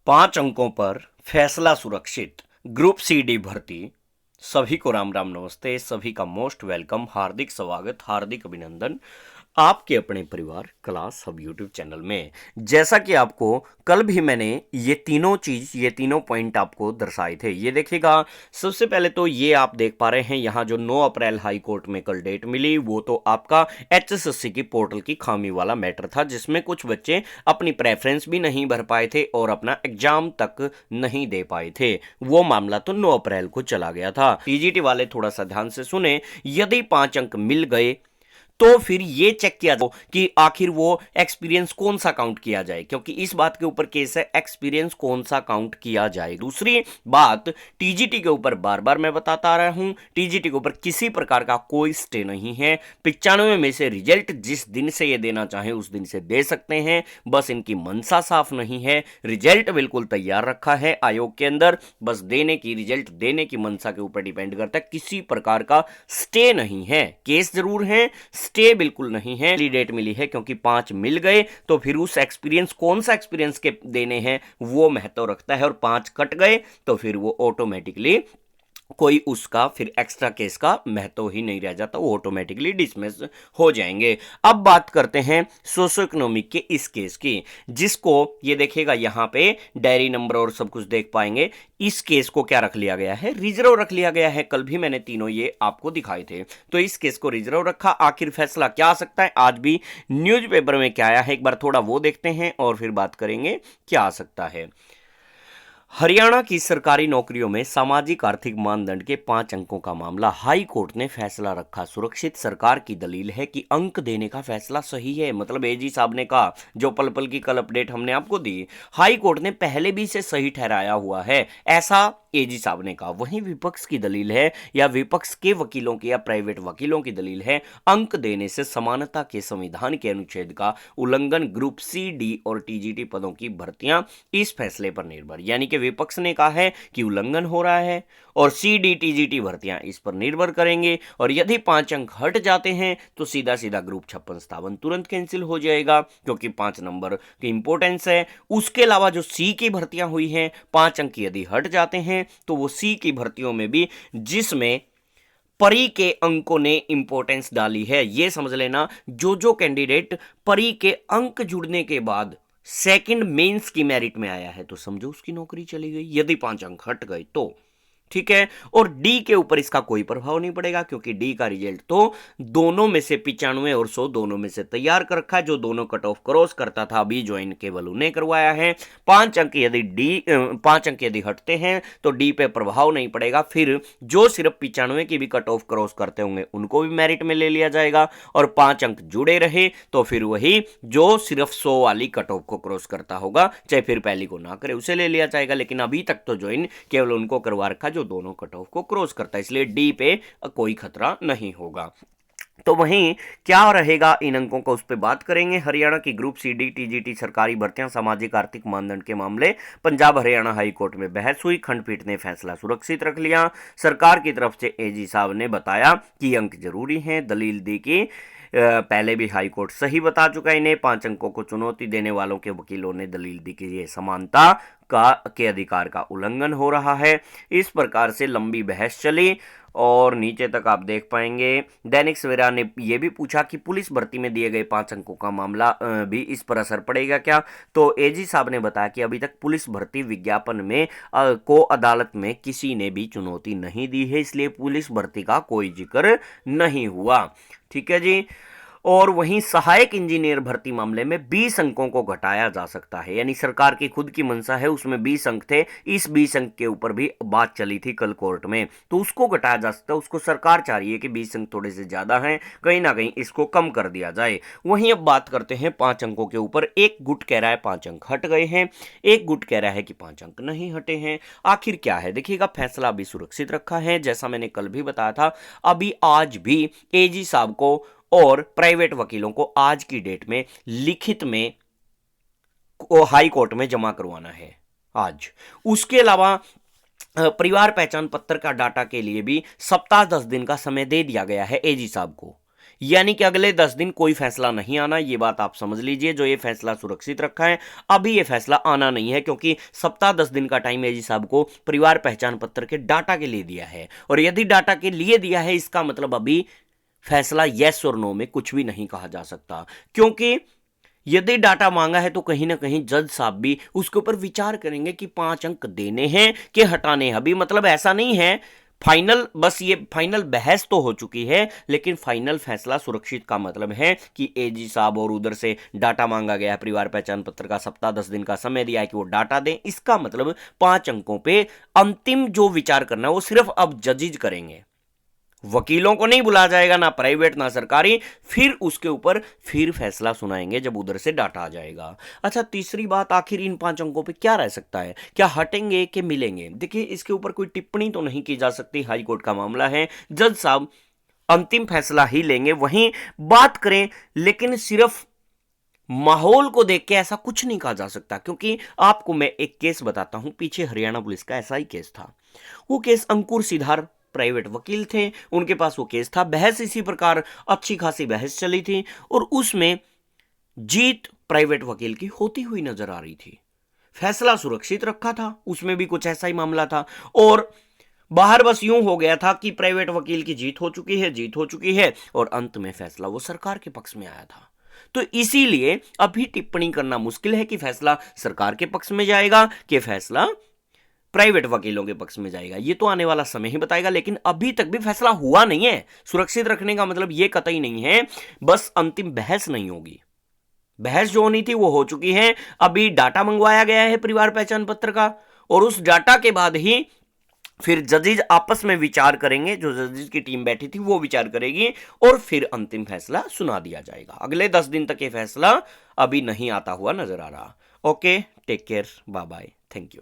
5 अंकों पर फैसला सुरक्षित ग्रुप सी डी भर्ती। सभी को राम राम नमस्ते। सभी का मोस्ट वेलकम, हार्दिक स्वागत, हार्दिक अभिनंदन आपके अपने परिवार क्लास हब यूट्यूब चैनल में। जैसा कि आपको कल भी मैंने ये तीनों पॉइंट आपको दर्शाए थे। ये देखिएगा, सबसे पहले तो ये आप देख पा रहे हैं यहाँ जो 9 अप्रैल हाई कोर्ट में कल डेट मिली, वो तो आपका एचएसएससी की पोर्टल की खामी वाला मैटर था, जिसमें कुछ बच्चे अपनी प्रेफरेंस भी नहीं भर पाए थे और अपना एग्जाम तक नहीं दे पाए थे। वो मामला तो 9 अप्रैल को चला गया था। टीजीटी वाले थोड़ा सा ध्यान से सुने, यदि 5 अंक मिल गए तो फिर ये चेक किया जाए कि आखिर वो एक्सपीरियंस कौन सा काउंट किया जाए, क्योंकि इस बात के ऊपर केस है, एक्सपीरियंस कौन सा काउंट किया जाए। दूसरी बात, टीजीटी के ऊपर बार बार मैं बताता आ रहा हूं, टीजीटी के ऊपर किसी प्रकार का कोई स्टे नहीं है। 95 में से रिजल्ट जिस दिन से ये देना चाहे उस दिन से दे सकते हैं, बस इनकी मनसा साफ नहीं है। रिजल्ट बिल्कुल तैयार रखा है आयोग के अंदर, बस रिजल्ट देने की मनसा के ऊपर डिपेंड करता है। किसी प्रकार का स्टे नहीं है, केस जरूर है, स्टे बिल्कुल नहीं है। डेट मिली है क्योंकि 5 मिल गए तो फिर उस एक्सपीरियंस, कौन सा एक्सपीरियंस के देने हैं वो महत्व रखता है, और 5 कट गए तो फिर वो ऑटोमेटिकली कोई उसका फिर एक्स्ट्रा केस का महत्व ही नहीं रह जाता, वो ऑटोमेटिकली डिसमिस हो जाएंगे। अब बात करते हैं सोशो इकोनॉमिक के इस केस की, जिसको ये देखिएगा यहाँ पे डायरी नंबर और सब कुछ देख पाएंगे। इस केस को क्या रख लिया गया है, रिजर्व रख लिया गया है। कल भी मैंने तीनों ये आपको दिखाए थे, तो इस केस को रिजर्व रखा। आखिर फैसला क्या आ सकता है, आज भी न्यूज़पेपर में क्या आया है, एक बार थोड़ा वो देखते हैं और फिर बात करेंगे क्या आ सकता है। हरियाणा की सरकारी नौकरियों में सामाजिक आर्थिक मानदंड के 5 अंकों का मामला, हाई कोर्ट ने फैसला रखा सुरक्षित। सरकार की दलील है कि अंक देने का फैसला सही है। मतलब एजी साहब ने कहा, जो पल पल की कल अपडेट हमने आपको दी, हाई कोर्ट ने पहले भी इसे सही ठहराया हुआ है, ऐसा एजी साहब ने कहा। वहीं विपक्ष की दलील है, या विपक्ष के वकीलों की या प्राइवेट वकीलों की दलील है, अंक देने से समानता के संविधान के अनुच्छेद का उल्लंघन। ग्रुप सी, डी और टीजीटी पदों की भर्तियां इस फैसले पर निर्भर, यानी कि विपक्ष ने कहा है कि उल्लंघन हो रहा है, और सी डी टीजीटी भर्तियां इस पर निर्भर करेंगे। और यदि 5 अंक हट जाते हैं तो सीधा सीधा ग्रुप 56-57 तुरंत कैंसिल हो जाएगा, क्योंकि 5 नंबर की इंपॉर्टेंस है। उसके अलावा जो सी की भर्तियां हुई हैं, 5 अंक यदि हट जाते हैं तो वो सी की भर्तियों में भी, जिसमें परी के अंकों ने इंपॉर्टेंस डाली है, ये समझ लेना, जो कैंडिडेट परी के अंक जुड़ने के बाद सेकंड मेंस की मेरिट में आया है, तो समझो उसकी नौकरी चली गई, यदि 5 अंक हट गए तो। ठीक है। और डी के ऊपर इसका कोई प्रभाव नहीं पड़ेगा, क्योंकि डी का रिजल्ट तो दोनों में से 95 और 100 दोनों में से तैयार कर रखा है। जो दोनों कट ऑफ क्रॉस करता था, अभी ज्वाइन केवल उन्हें करवाया है। 5 अंक यदि हटते हैं तो डी पे प्रभाव नहीं पड़ेगा। फिर जो सिर्फ 95 की भी कट ऑफ क्रॉस करते होंगे उनको भी मेरिट में ले लिया जाएगा, और 5 अंक जुड़े रहे तो फिर वही जो सिर्फ 100 वाली कट ऑफ को क्रॉस करता होगा, चाहे फिर पहली को ना करे, उसे ले लिया जाएगा। लेकिन अभी तक तो ज्वाइन केवल उनको करवा रखा जो दोनों कट ऑफ को क्रॉस करता है, इसलिए डी पे कोई खतरा नहीं होगा। तो वहीं क्या रहेगा इन अंकों का, उस पर बात करेंगे। हरियाणा की ग्रुप सी, डी, टीजीटी सरकारी भर्तियां सामाजिक आर्थिक मानदंड के मामले, पंजाब हरियाणा हाई कोर्ट में बहस हुई, खंडपीठ ने फैसला सुरक्षित रख लिया। सरकार की तरफ से एजी साहब ने बताया कि अंक जरूरी हैं, दलील दी कि पहले भी हाई कोर्ट सही बता चुका है इन्हें। 5 अंकों को चुनौती देने वालों के वकीलों ने दलील दी कि ये समानता के अधिकार का उल्लंघन हो रहा है। इस प्रकार से लंबी बहस चली और नीचे तक आप देख पाएंगे। दैनिक सवेरा ने यह भी पूछा कि पुलिस भर्ती में दिए गए 5 अंकों का मामला भी इस पर असर पड़ेगा क्या, तो एजी साहब ने बताया कि अभी तक पुलिस भर्ती विज्ञापन में को अदालत में किसी ने भी चुनौती नहीं दी है, इसलिए पुलिस भर्ती का कोई जिक्र नहीं हुआ। ठीक है जी। और वहीं सहायक इंजीनियर भर्ती मामले में 20 अंकों को घटाया जा सकता है, यानी सरकार की खुद की मंशा है, उसमें 20 अंक थे। इस 20 अंक के ऊपर भी बात चली थी कल कोर्ट में, तो उसको घटाया जा सकता है। उसको सरकार चाह रही है कि 20 अंक थोड़े से ज्यादा हैं, कहीं ना कहीं इसको कम कर दिया जाए। वहीं अब बात करते हैं 5 अंकों के ऊपर। एक गुट कह रहा है 5 अंक हट गए हैं, एक गुट कह रहा है कि 5 अंक नहीं हटे हैं। आखिर क्या है, देखिएगा, फैसला अभी सुरक्षित रखा है, जैसा मैंने कल भी बताया था। अभी आज भी एजी साहब को और प्राइवेट वकीलों को आज की डेट में लिखित में हाई कोर्ट में जमा करवाना है आज। उसके अलावा परिवार पहचान पत्र का डाटा के लिए भी सप्ताह 10 दिन का समय दे दिया गया है एजी साहब को। यानी कि अगले 10 दिन कोई फैसला नहीं आना, ये बात आप समझ लीजिए। जो ये फैसला सुरक्षित रखा है, अभी ये फैसला आना नहीं है, क्योंकि सप्ताह 10 दिन का टाइम एजी साहब को परिवार पहचान पत्र के डाटा के लिए दिया है। और यदि डाटा के लिए दिया है, इसका मतलब अभी फैसला यस और नो में कुछ भी नहीं कहा जा सकता, क्योंकि यदि डाटा मांगा है तो कहीं ना कहीं जज साहब भी उसके ऊपर विचार करेंगे कि 5 अंक देने हैं कि हटाने हैं। अभी मतलब ऐसा नहीं है फाइनल, बस ये फाइनल बहस तो हो चुकी है, लेकिन फाइनल फैसला सुरक्षित का मतलब है कि एजी साहब और उधर से डाटा मांगा गया है, परिवार पहचान पत्र का सप्ताह 10 दिन का समय दिया है कि वो डाटा दें। इसका मतलब 5 अंकों पे अंतिम जो विचार करना है वो सिर्फ अब जजिज करेंगे, वकीलों को नहीं बुलाया जाएगा, ना प्राइवेट ना सरकारी। फिर उसके ऊपर फिर फैसला सुनाएंगे जब उधर से डाटा आ जाएगा। अच्छा, तीसरी बात, आखिर इन 5 अंकों पे क्या रह सकता है, क्या हटेंगे कि मिलेंगे? देखिए, इसके ऊपर कोई टिप्पणी तो नहीं की जा सकती, हाई कोर्ट का मामला है, जज साहब अंतिम फैसला ही लेंगे। वहीं बात करें, लेकिन सिर्फ माहौल को देख के ऐसा कुछ नहीं कहा जा सकता, क्योंकि आपको मैं एक केस बताता हूं। पीछे हरियाणा पुलिस का ऐसा ही केस था। वो केस अंकुर सिद्धार प्राइवेट वकील थे, उनके पास वो केस था। बहस इसी प्रकार अच्छी खासी बहस चली थी और उसमें जीत प्राइवेट वकील की होती हुई नजर आ रही थी। फैसला सुरक्षित रखा था, उसमें भी कुछ ऐसा ही मामला था और बाहर बस यूं हो गया था कि प्राइवेट वकील की जीत हो चुकी है, जीत हो चुकी है, और अंत में फैसला वो सरकार के पक्ष में आया था। तो इसीलिए अभी टिप्पणी करना मुश्किल है कि फैसला सरकार के पक्ष में जाएगा कि फैसला प्राइवेट वकीलों के पक्ष में जाएगा। ये तो आने वाला समय ही बताएगा, लेकिन अभी तक भी फैसला हुआ नहीं है। सुरक्षित रखने का मतलब ये कतई नहीं है, बस अंतिम बहस नहीं होगी। बहस जो होनी थी वो हो चुकी है। अभी डाटा मंगवाया गया है परिवार पहचान पत्र का, और उस डाटा के बाद ही फिर जजेज आपस में विचार करेंगे, जो जजेज की टीम बैठी थी वो विचार करेगी और फिर अंतिम फैसला सुना दिया जाएगा। अगले 10 दिन तक ये फैसला अभी नहीं आता हुआ नजर आ रहा। Okay, take care, bye bye, thank you.